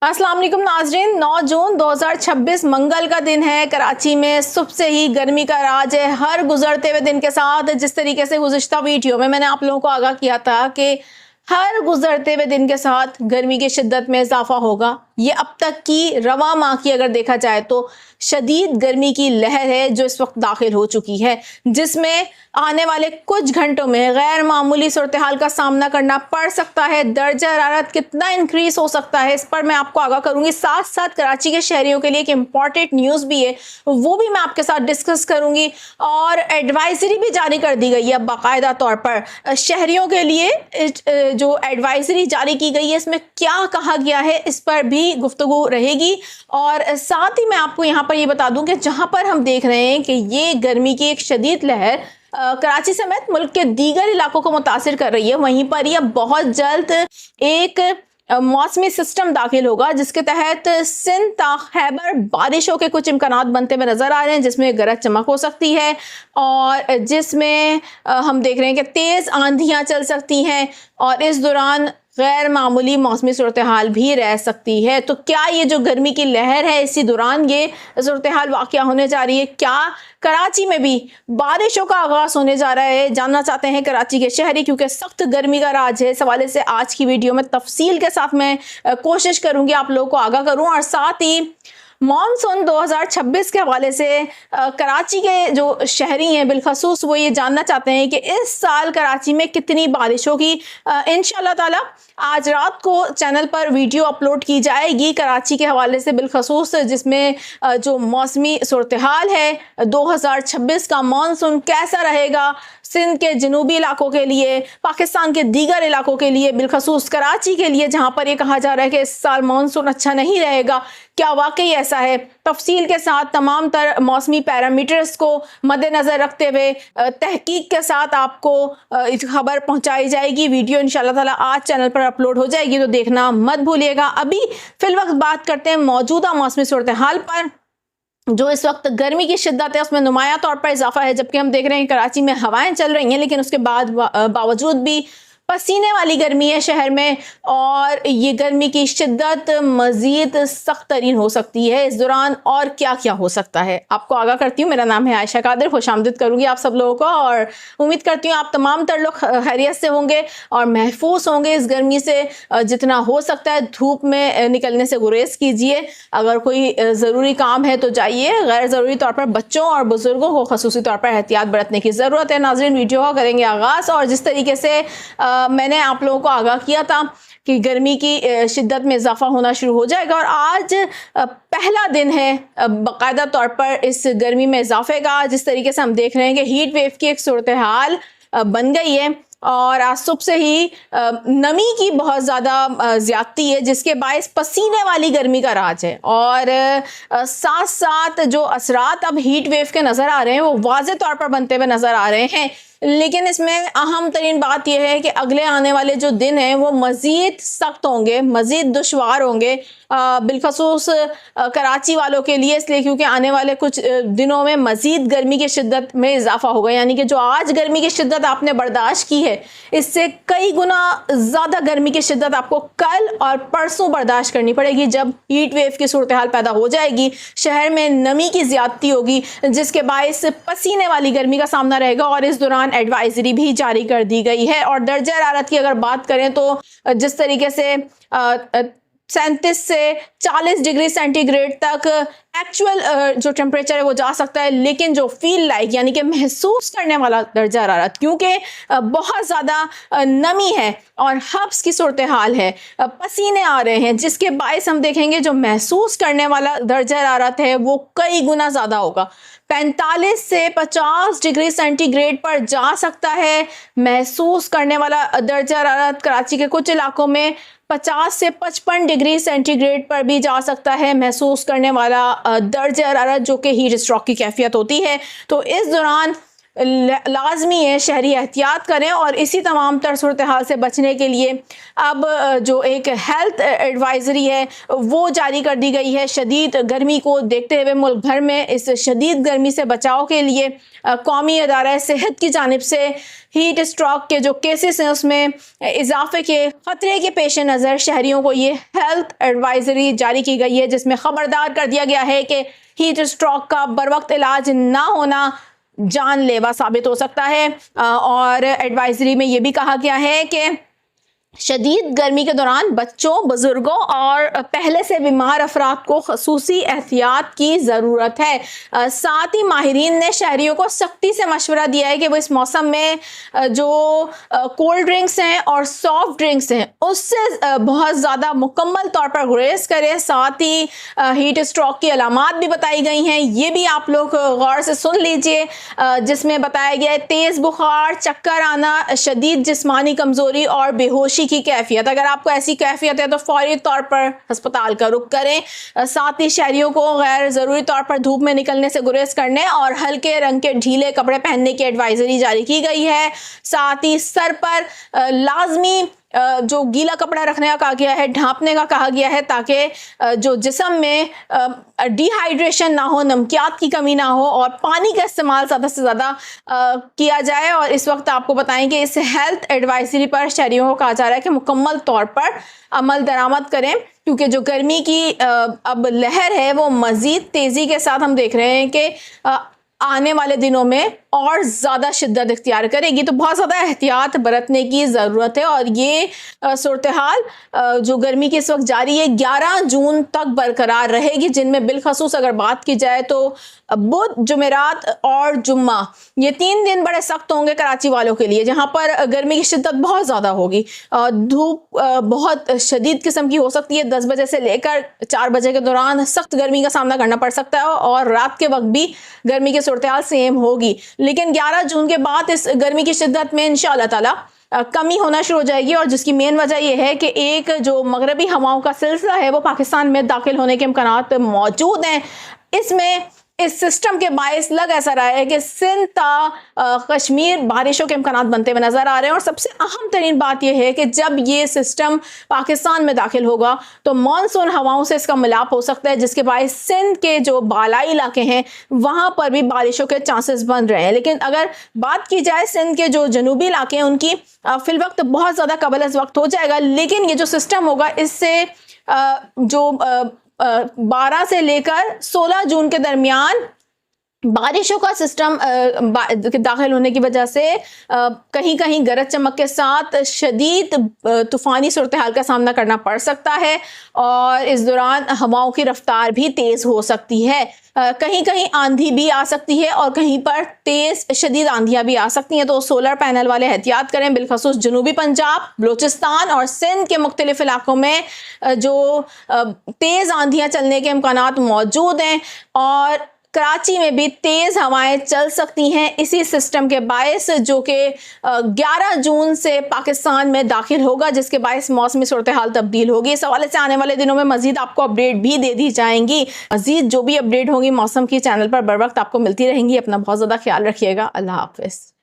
अस्सलाम वालेकुम नाजरीन। 9 जून 2026 मंगल का दिन है। कराची में सुबह से ही गर्मी का राज है। हर गुजरते हुए दिन के साथ जिस तरीके से गुज़िश्ता वीडियो में मैंने आप लोगों को आगाह किया था कि हर गुजरते हुए दिन के साथ गर्मी की शिद्दत में इजाफा होगा। ये अब तक की रवा माह की अगर देखा जाए तो शदीद गर्मी की लहर है जो इस वक्त दाखिल हो चुकी है, जिसमें आने वाले कुछ घंटों में गैर मामूली सूरत हाल का सामना करना पड़ सकता है। दर्जा हरारत कितना इंक्रीज हो सकता है इस पर मैं आपको आगाह करूंगी। साथ साथ कराची के शहरियों के लिए एक इम्पॉर्टेंट न्यूज़ भी है, वो भी मैं आपके साथ डिस्कस करूंगी। और एडवाइजरी भी जारी कर दी गई है बाकायदा तौर पर शहरियों के लिए। जो एडवाइजरी जारी की गई है इसमें क्या कहा गया है इस पर भी गुफ्तगू रहेगी। और साथ ही मैं आपको यहाँ पर ये बता दूं कि जहाँ पर हम देख रहे हैं कि ये गर्मी की एक शदीद लहर कराची समेत मुल्क के दीगर इलाकों को मुतासिर कर रही है, वहीं पर यह बहुत जल्द एक मौसमी सिस्टम दाखिल होगा जिसके तहत सिंध ता खैबर बारिशों के कुछ इम्कानात बनते हुए नजर आ रहे हैं, जिसमें गरज चमक हो सकती है और जिसमें हम देख रहे हैं कि तेज आंधियां चल सकती हैं और इस दौरान गैर मामूली मौसमी सूरत हाल भी रह सकती है। तो क्या ये जो गर्मी की लहर है इसी दौरान ये सूरत हाल वाक़या होने जा रही है? क्या कराची में भी बारिशों का आगाज़ होने जा रहा है? जानना चाहते हैं कराची के शहरी, क्योंकि सख्त गर्मी का राज है। इस हवाले से आज की वीडियो में तफसील के साथ मैं कोशिश करूँगी आप लोगों को आगाह करूँ। और साथ ही मॉनसून 2026 के हवाले से कराची के जो शहरी हैं बिलखसूस वो ये जानना चाहते हैं कि इस साल कराची में कितनी बारिश होगी। इंशाल्लाह ताला आज रात को चैनल पर वीडियो अपलोड की जाएगी कराची के हवाले से बिलखसूस, जिसमें जो मौसमी सूरत हाल है 2026 का मॉनसून कैसा रहेगा सिंध के जनूबी इलाकों के लिए, पाकिस्तान के दीगर इलाकों के लिए, बिलखसूस कराची के लिए जहां पर यह कहा जा रहा है कि इस साल मॉनसून अच्छा नहीं रहेगा, क्या वाकई ऐसा है? तफसील के साथ तमाम तर मौसमी पैरामीटर्स को मद्देनज़र रखते हुए तहकीक के साथ आपको खबर पहुंचाई जाएगी। वीडियो इंशाल्लाह ताला आज चैनल पर अपलोड हो जाएगी, तो देखना मत भूलिएगा। अभी फिलवक्त बात करते हैं मौजूदा मौसमी सूरत हाल पर। जो इस वक्त गर्मी की शिद्दत है उसमें नुमाया तौर पर इजाफा है, जबकि हम देख रहे हैं कराची में हवाएं चल रही हैं, लेकिन उसके बावजूद भी पसीने वाली गर्मी है शहर में और ये गर्मी की शिद्दत मज़ीद सख्त तरीन हो सकती है इस दौरान। और क्या क्या हो सकता है आपको आगाह करती हूँ। मेरा नाम है आयशा कादिर, खुशामदीद करूँगी आप सब लोगों को और उम्मीद करती हूँ आप तमाम तर लोग खैरियत से होंगे और महफूज होंगे इस गर्मी से। जितना हो सकता है धूप में निकलने से गुरेज कीजिए। अगर कोई ज़रूरी काम है तो जाइए, गैर ज़रूरी तौर पर बच्चों और बुज़ुर्गों को ख़ुसूसी तौर पर एहतियात बरतने की ज़रूरत है। नाज़रीन, वीडियो का करेंगे आगाज़। और जिस तरीके से मैंने आप लोगों को आगाह किया था कि गर्मी की शिद्दत में इजाफा होना शुरू हो जाएगा और आज पहला दिन है बाकायदा तौर पर इस गर्मी में इजाफे का। जिस तरीके से हम देख रहे हैं कि हीट वेव की एक सूरत हाल बन गई है और आज सुबह से ही नमी की बहुत ज़्यादा ज़्यादती है, जिसके बायस पसीने वाली गर्मी का राज है। और साथ साथ जो असरात अब हीट वेव के नज़र आ रहे हैं वो वाज़े तौर पर बनते हुए नज़र आ रहे हैं। लेकिन इसमें अहम तरीन बात यह है कि अगले आने वाले जो दिन हैं वो मज़ीद सख्त होंगे, मज़ीद दुश्वार होंगे बिलखसूस कराची वालों के लिए, इसलिए क्योंकि आने वाले कुछ दिनों में मज़ीद गर्मी की शिद्दत में इजाफा होगा। यानी कि जो आज गर्मी की शिद्दत आपने बर्दाश्त की है इससे कई गुना ज़्यादा गर्मी की शिद्दत आपको कल और परसों बर्दाश्त करनी पड़ेगी, जब हीट वेव की सूरत हाल पैदा हो जाएगी। शहर में नमी की ज़्यादती होगी जिसके बायस पसीने वाली गर्मी का सामना रहेगा और इस दौरान एडवाइजरी भी जारी कर दी गई है। और दर्जा हरारत की अगर बात करें तो जिस तरीके से 37 से 40 डिग्री सेंटीग्रेड तक एक्चुअल जो टेम्परेचर है वो जा सकता है, लेकिन जो फील लाइक यानी कि महसूस करने वाला दर्जा हरारत, क्योंकि बहुत ज़्यादा नमी है और हब्स की सूरत हाल है, पसीने आ रहे हैं, जिसके बायस हम देखेंगे जो महसूस करने वाला दर्जा हरारत है वो कई गुना ज़्यादा होगा। 45 से 50 डिग्री सेंटीग्रेड पर जा सकता है महसूस करने वाला दर्जा हरारत। कराची के कुछ इलाकों में 50 से 55 डिग्री सेंटीग्रेड पर भी जा सकता है महसूस करने वाला दर्जा हरारत, जो कि हीट स्ट्रोक की कैफियत होती है। तो इस दौरान لازمی ہے شہری احتیاط کریں، اور اسی تمام تر صورتحال سے بچنے کے لیے اب جو ایک ہیلتھ ایڈوائزری ہے وہ جاری کر دی گئی ہے۔ شدید گرمی کو دیکھتے ہوئے ملک بھر میں اس شدید گرمی سے بچاؤ کے لیے قومی ادارہ صحت کی جانب سے ہیٹ اسٹروک کے جو کیسز ہیں اس میں اضافے کے خطرے کے پیش نظر شہریوں کو یہ ہیلتھ ایڈوائزری جاری کی گئی ہے، جس میں خبردار کر دیا گیا ہے کہ ہیٹ اسٹروک کا بروقت علاج نہ ہونا جان لیوا ثابت ہو سکتا ہے۔ اور ایڈوائزری میں یہ بھی کہا گیا ہے کہ شدید گرمی کے دوران بچوں، بزرگوں اور پہلے سے بیمار افراد کو خصوصی احتیاط کی ضرورت ہے۔ ساتھ ہی ماہرین نے شہریوں کو سختی سے مشورہ دیا ہے کہ وہ اس موسم میں جو کولڈ ڈرنکس ہیں اور سافٹ ڈرنکس ہیں اس سے بہت زیادہ مکمل طور پر گریز کریں۔ ساتھ ہی ہیٹ اسٹروک کی علامات بھی بتائی گئی ہیں، یہ بھی آپ لوگ غور سے سن لیجئے، جس میں بتایا گیا ہے تیز بخار، چکر آنا، شدید جسمانی کمزوری اور بے ہوشی کی کیفیت۔ اگر آپ کو ایسی کیفیت ہے تو فوری طور پر ہسپتال کا رخ کریں۔ ساتھ ہی شہریوں کو غیر ضروری طور پر دھوپ میں نکلنے سے گریز کرنے اور ہلکے رنگ کے ڈھیلے کپڑے پہننے کی ایڈوائزری جاری کی گئی ہے۔ ساتھ ہی سر پر لازمی جو گیلا کپڑا رکھنے کا کہا گیا ہے، ڈھانپنے کا کہا گیا ہے، تاکہ جو جسم میں ڈی ہائیڈریشن نہ ہو، نمکیات کی کمی نہ ہو، اور پانی کا استعمال زیادہ سے زیادہ کیا جائے۔ اور اس وقت آپ کو بتائیں کہ اس ہیلتھ ایڈوائزری پر شہریوں کو کہا جا رہا ہے کہ مکمل طور پر عمل درآمد کریں، کیونکہ جو گرمی کی اب لہر ہے وہ مزید تیزی کے ساتھ ہم دیکھ رہے ہیں کہ آنے والے دنوں میں اور زیادہ شدت اختیار کرے گی، تو بہت زیادہ احتیاط برتنے کی ضرورت ہے۔ اور یہ صورتحال جو گرمی کی اس وقت جاری ہے 11 جون تک برقرار رہے گی، جن میں بالخصوص اگر بات کی جائے تو بدھ، جمعرات اور جمعہ، یہ 3 دن بڑے سخت ہوں گے کراچی والوں کے لیے، جہاں پر گرمی کی شدت بہت زیادہ ہوگی۔ دھوپ بہت شدید قسم کی ہو سکتی ہے، 10 بجے سے لے کر 4 بجے کے دوران سخت گرمی کا سامنا کرنا پڑ سکتا ہے، اور رات کے وقت بھی گرمی کی صورتحال سیم ہوگی۔ لیکن 11 جون کے بعد اس گرمی کی شدت میں انشاءاللہ تعالی کمی ہونا شروع ہو جائے گی، اور جس کی مین وجہ یہ ہے کہ ایک جو مغربی ہواؤں کا سلسلہ ہے وہ پاکستان میں داخل ہونے کے امکانات موجود ہیں۔ اس میں اس سسٹم کے باعث لگ ایسا رہا ہے کہ سندھ تا کشمیر بارشوں کے امکانات بنتے ہوئے نظر آ رہے ہیں، اور سب سے اہم ترین بات یہ ہے کہ جب یہ سسٹم پاکستان میں داخل ہوگا تو مانسون ہواؤں سے اس کا ملاپ ہو سکتا ہے، جس کے باعث سندھ کے جو بالائی علاقے ہیں وہاں پر بھی بارشوں کے چانسز بن رہے ہیں۔ لیکن اگر بات کی جائے سندھ کے جو جنوبی علاقے ہیں ان کی فی الوقت بہت زیادہ قبل از وقت ہو جائے گا، لیکن یہ جو سسٹم ہوگا اس سے جو 12 سے لے کر 16 جون کے درمیان بارشوں کا سسٹم داخل ہونے کی وجہ سے کہیں کہیں گرج چمک کے ساتھ شدید طوفانی صورتحال کا سامنا کرنا پڑ سکتا ہے، اور اس دوران ہواؤں کی رفتار بھی تیز ہو سکتی ہے۔ کہیں کہیں آندھی بھی آ سکتی ہے، اور کہیں پر تیز شدید آندھیاں بھی آ سکتی ہیں، تو سولر پینل والے احتیاط کریں۔ بالخصوص جنوبی پنجاب، بلوچستان اور سندھ کے مختلف علاقوں میں جو تیز آندھیاں چلنے کے امکانات موجود ہیں، اور کراچی میں بھی تیز ہوائیں چل سکتی ہیں اسی سسٹم کے باعث، جو کہ 11 جون سے پاکستان میں داخل ہوگا، جس کے باعث موسمی صورتحال تبدیل ہوگی۔ اس حوالے سے آنے والے دنوں میں مزید آپ کو اپڈیٹ بھی دے دی جائیں گی۔ مزید جو بھی اپڈیٹ ہوگی موسم کی چینل پر بر وقت آپ کو ملتی رہیں گی۔ اپنا بہت زیادہ خیال رکھیے گا۔ اللہ حافظ۔